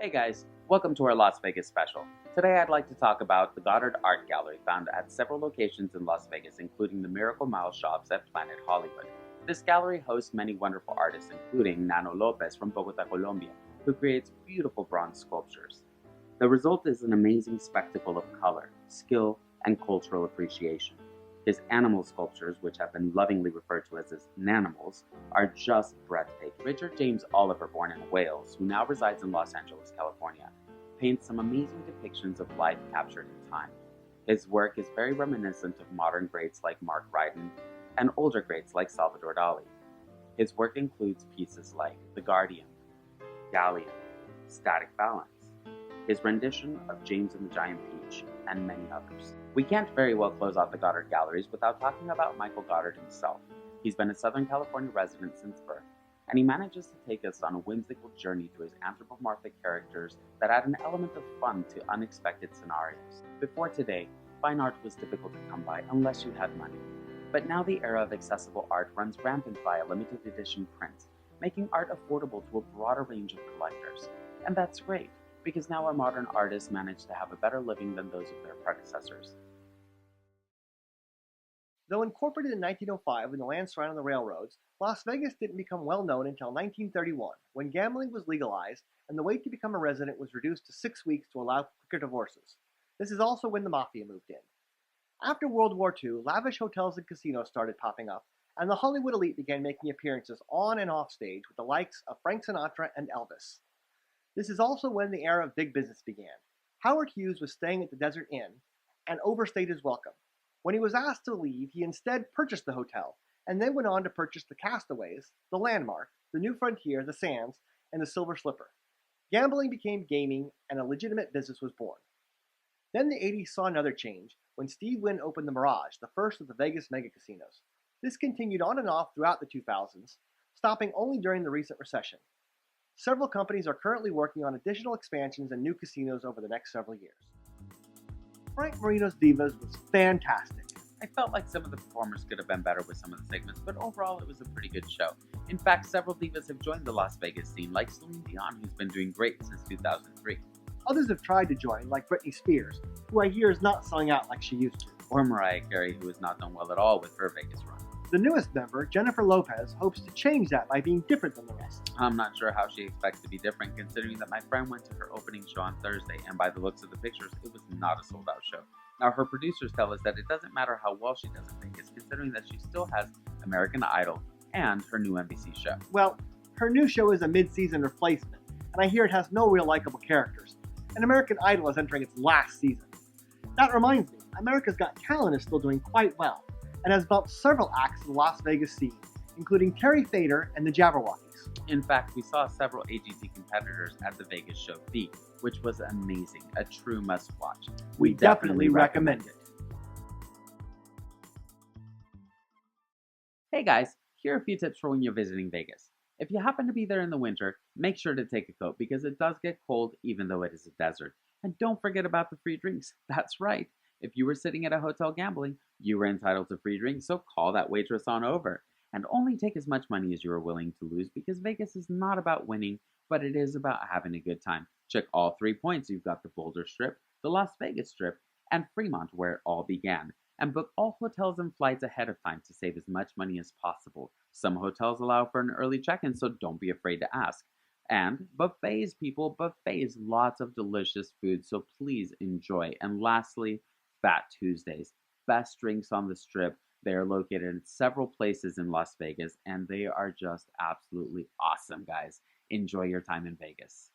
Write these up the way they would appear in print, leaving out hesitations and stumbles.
Hey guys, welcome to our Las Vegas special. Today I'd like to talk about the Goddard Art Gallery found at several locations in Las Vegas, including the Miracle Mile shops at Planet Hollywood. This gallery hosts many wonderful artists, including Nano Lopez from Bogota, Colombia, who creates beautiful bronze sculptures. The result is an amazing spectacle of color, skill, and cultural appreciation. His animal sculptures, which have been lovingly referred to as his nanimals, are just breathtaking. Richard James Oliver, born in Wales, who now resides in Los Angeles, California, paints some amazing depictions of life captured in time. His work is very reminiscent of modern greats like Mark Ryden and older greats like Salvador Dali. His work includes pieces like The Guardian, Galleon, Static Balance, his rendition of James and the Giant Peach, and many others. We can't very well close out the Goddard Galleries without talking about Michael Goddard himself. He's been a Southern California resident since birth, and he manages to take us on a whimsical journey through his anthropomorphic characters that add an element of fun to unexpected scenarios. Before today, fine art was difficult to come by unless you had money. But now the era of accessible art runs rampant via limited edition prints, making art affordable to a broader range of collectors. And that's great, because now our modern artists manage to have a better living than those of their predecessors. Though incorporated in 1905 when the land surrounding the railroads, Las Vegas didn't become well known until 1931, when gambling was legalized and the wait to become a resident was reduced to 6 weeks to allow quicker divorces. This is also when the Mafia moved in. After World War II, lavish hotels and casinos started popping up, and the Hollywood elite began making appearances on and off stage with the likes of Frank Sinatra and Elvis. This is also when the era of big business began. Howard Hughes was staying at the Desert Inn and overstayed his welcome. When he was asked to leave, he instead purchased the hotel and then went on to purchase the Castaways, the Landmark, the New Frontier, the Sands, and the Silver Slipper. Gambling became gaming and a legitimate business was born. Then the 80s saw another change when Steve Wynn opened the Mirage, the first of the Vegas mega casinos. This continued on and off throughout the 2000s, stopping only during the recent recession. Several companies are currently working on additional expansions and new casinos over the next several years. Frank Marino's Divas was fantastic. I felt like some of the performers could have been better with some of the segments, but overall it was a pretty good show. In fact, several divas have joined the Las Vegas scene, like Celine Dion, who's been doing great since 2003. Others have tried to join, like Britney Spears, who I hear is not selling out like she used to. Or Mariah Carey, who has not done well at all with her Vegas run. The newest member, Jennifer Lopez, hopes to change that by being different than the rest. I'm not sure how she expects to be different, considering that my friend went to her opening show on Thursday, and by the looks of the pictures, it was not a sold-out show. Now, her producers tell us that it doesn't matter how well she does in Vegas, considering that she still has American Idol and her new NBC show. Well, her new show is a mid-season replacement, and I hear it has no real likable characters. And American Idol is entering its last season. That reminds me, America's Got Talent is still doing quite well, and has bumped several acts in the Las Vegas scene, including Terry Fader and the Jabberwockies. In fact, we saw several AGT competitors at the Vegas show Peak, which was amazing, a true must-watch. We definitely recommend it. Hey guys, here are a few tips for when you're visiting Vegas. If you happen to be there in the winter, make sure to take a coat because it does get cold even though it is a desert. And don't forget about the free drinks. That's right. If you were sitting at a hotel gambling, you were entitled to free drinks, so call that waitress on over. And only take as much money as you are willing to lose because Vegas is not about winning, but it is about having a good time. Check all 3 points. You've got the Boulder Strip, the Las Vegas Strip, and Fremont, where it all began. And book all hotels and flights ahead of time to save as much money as possible. Some hotels allow for an early check-in, so don't be afraid to ask. And buffets, people, buffets, lots of delicious food, so please enjoy. And lastly, Fat Tuesdays, best drinks on the Strip. They are located in several places in Las Vegas, and they are just absolutely awesome, guys. Enjoy your time in Vegas.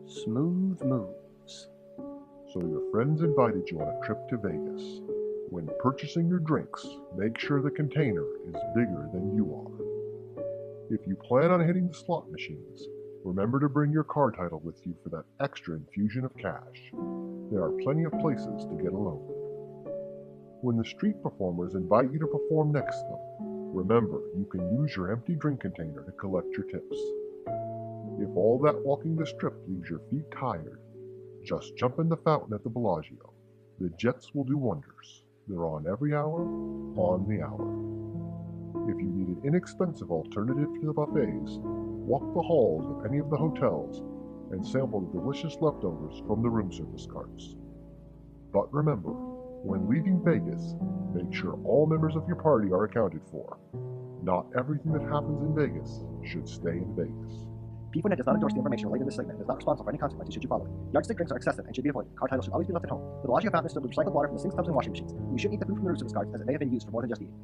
Smooth moves. So your friends invited you on a trip to Vegas. When purchasing your drinks, make sure the container is bigger than you are. If you plan on hitting the slot machines, remember to bring your car title with you for that extra infusion of cash. There are plenty of places to get a loan. When the street performers invite you to perform next to them, remember you can use your empty drink container to collect your tips. If all that walking the Strip leaves your feet tired, just jump in the fountain at the Bellagio. The jets will do wonders. They're on every hour, on the hour. If you need an inexpensive alternative to the buffets, walk the halls of any of the hotels and sample the delicious leftovers from the room service carts. But remember, when leaving Vegas, make sure all members of your party are accounted for. Not everything that happens in Vegas should stay in Vegas. Peafo does not endorse the information related to this segment and is not responsible for any consequences should you follow it. Yardstick drinks are excessive and should be avoided. Car titles should always be left at home. The Bellagio fountain is filled with recycled water from the sinks, tubs, and washing machines. You shouldn't eat the food from the room service carts as it may have been used for more than just eating.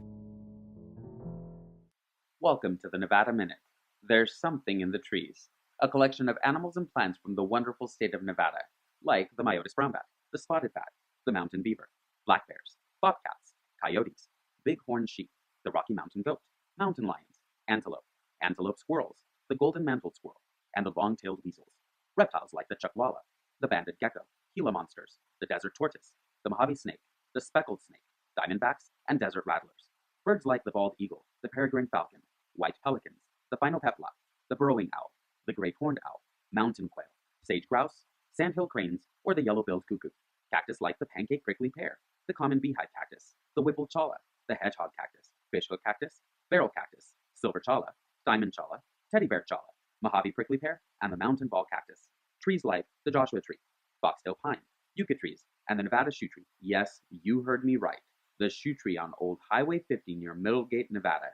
Welcome to the Nevada Minute. There's something in the trees. A collection of animals and plants from the wonderful state of Nevada, like the Myotis brownback, the spotted bat, the mountain beaver, black bears, bobcats, coyotes, bighorn sheep, the Rocky Mountain goat, mountain lions, antelope squirrels, the golden-mantled squirrel, and the long-tailed weasels. Reptiles like the chuckwalla, the banded gecko, Gila monsters, the desert tortoise, the Mojave snake, the speckled snake, diamondbacks, and desert rattlers. Birds like the bald eagle, the peregrine falcon, white pelicans, the final peplot, the burrowing owl, the great horned owl, mountain quail, sage grouse, sandhill cranes, or the yellow-billed cuckoo. Cactus like the pancake prickly pear, the common beehive cactus, the whipple chala, the hedgehog cactus, fishhook cactus, barrel cactus, silver chala, diamond chala, teddy bear chala, Mojave prickly pear, and the mountain ball cactus. Trees like the Joshua tree, foxtail pine, yucca trees, and the Nevada shoe tree. Yes, you heard me right. The shoe tree on Old Highway 50 near Middlegate, Nevada.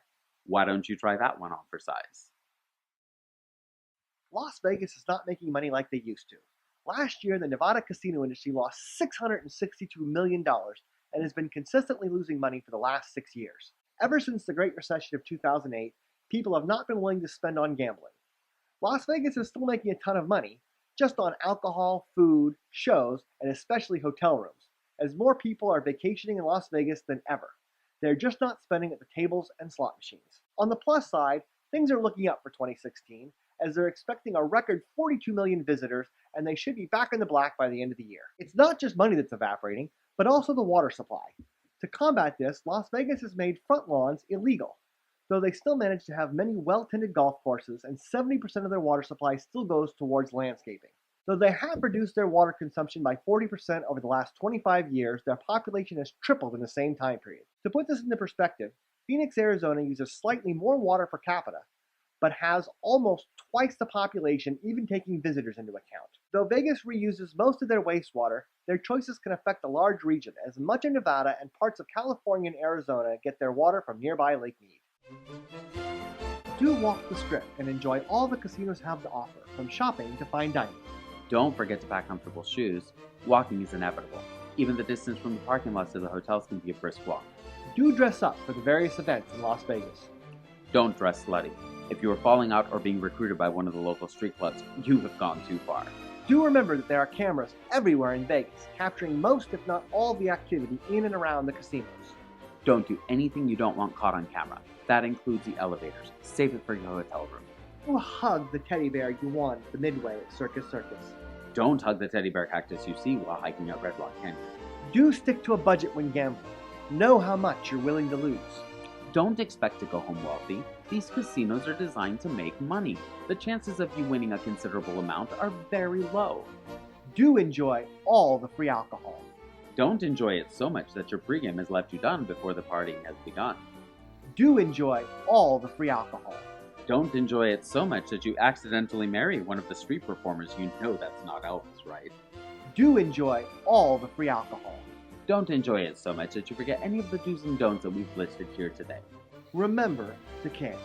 Why don't you try that one on for size? Las Vegas is not making money like they used to. Last year, the Nevada casino industry lost $662 million and has been consistently losing money for the last 6 years. Ever since the Great Recession of 2008, people have not been willing to spend on gambling. Las Vegas is still making a ton of money, just on alcohol, food, shows, and especially hotel rooms, as more people are vacationing in Las Vegas than ever. They're just not spending at the tables and slot machines. On the plus side, things are looking up for 2016, as they're expecting a record 42 million visitors, and they should be back in the black by the end of the year. It's not just money that's evaporating, but also the water supply. To combat this, Las Vegas has made front lawns illegal, though they still manage to have many well-tended golf courses, and 70% of their water supply still goes towards landscaping. Though they have reduced their water consumption by 40% over the last 25 years, their population has tripled in the same time period. To put this into perspective, Phoenix, Arizona uses slightly more water per capita, but has almost twice the population, even taking visitors into account. Though Vegas reuses most of their wastewater, their choices can affect a large region, as much of Nevada and parts of California and Arizona get their water from nearby Lake Mead. Do walk the Strip and enjoy all the casinos have to offer, from shopping to fine dining. Don't forget to pack comfortable shoes. Walking is inevitable. Even the distance from the parking lots to the hotels can be a brisk walk. Do dress up for the various events in Las Vegas. Don't dress slutty. If you are falling out or being recruited by one of the local street clubs, you have gone too far. Do remember that there are cameras everywhere in Vegas, capturing most if not all the activity in and around the casinos. Don't do anything you don't want caught on camera. That includes the elevators. Save it for your hotel room. Do hug the teddy bear you won at the Midway at Circus Circus. Don't hug the teddy bear cactus you see while hiking at Red Rock Canyon. Do stick to a budget when gambling. Know how much you're willing to lose. Don't expect to go home wealthy. These casinos are designed to make money. The chances of you winning a considerable amount are very low. Do enjoy all the free alcohol. Don't enjoy it so much that your pregame has left you done before the partying has begun. Do enjoy all the free alcohol. Don't enjoy it so much that you accidentally marry one of the street performers you know that's not Elvis, right? Do enjoy all the free alcohol. Don't enjoy it so much that you forget any of the do's and don'ts that we've listed here today. Remember to care.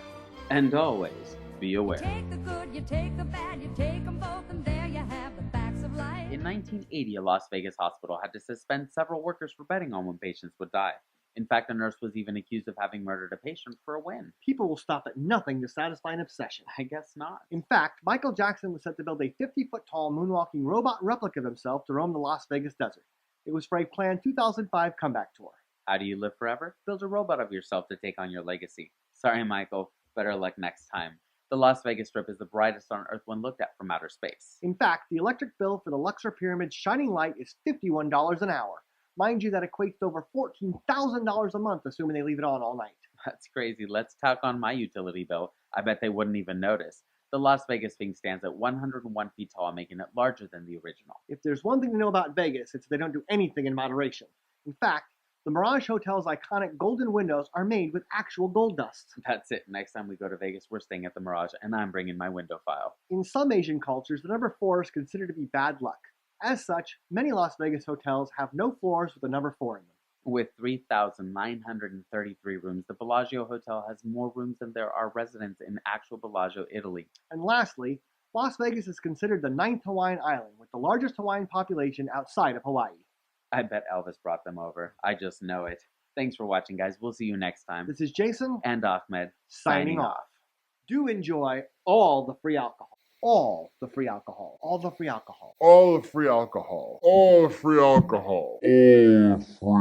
And always be aware. You take the good, you take the bad, you take them both, and there you have the facts of life. In 1980, a Las Vegas hospital had to suspend several workers for betting on when patients would die. In fact, a nurse was even accused of having murdered a patient for a win. People will stop at nothing to satisfy an obsession. I guess not. In fact, Michael Jackson was set to build a 50-foot-tall moonwalking robot replica of himself to roam the Las Vegas desert. It was for a planned 2005 comeback tour. How do you live forever? Build a robot of yourself to take on your legacy. Sorry, Michael. Better luck next time. The Las Vegas Strip is the brightest on Earth when looked at from outer space. In fact, the electric bill for the Luxor Pyramid's shining light is $51 an hour. Mind you, that equates to over $14,000 a month, assuming they leave it on all night. That's crazy. Let's tack on my utility bill. I bet they wouldn't even notice. The Las Vegas Sphinx stands at 101 feet tall, making it larger than the original. If there's one thing to know about Vegas, it's they don't do anything in moderation. In fact, The Mirage Hotel's iconic golden windows are made with actual gold dust. That's it. Next time we go to Vegas, we're staying at the Mirage, and I'm bringing my window file. In some Asian cultures, the number 4 is considered to be bad luck. As such, many Las Vegas hotels have no floors with a number 4 in them. With 3,933 rooms, the Bellagio Hotel has more rooms than there are residents in actual Bellagio, Italy. And lastly, Las Vegas is considered the 9th Hawaiian island with the largest Hawaiian population outside of Hawaii. I bet Elvis brought them over. I just know it. Thanks for watching, guys. We'll see you next time. This is Jason And Ahmed signing off. Do enjoy all the free alcohol. All the free alcohol. All the free alcohol. All the free alcohol. All the free alcohol. All free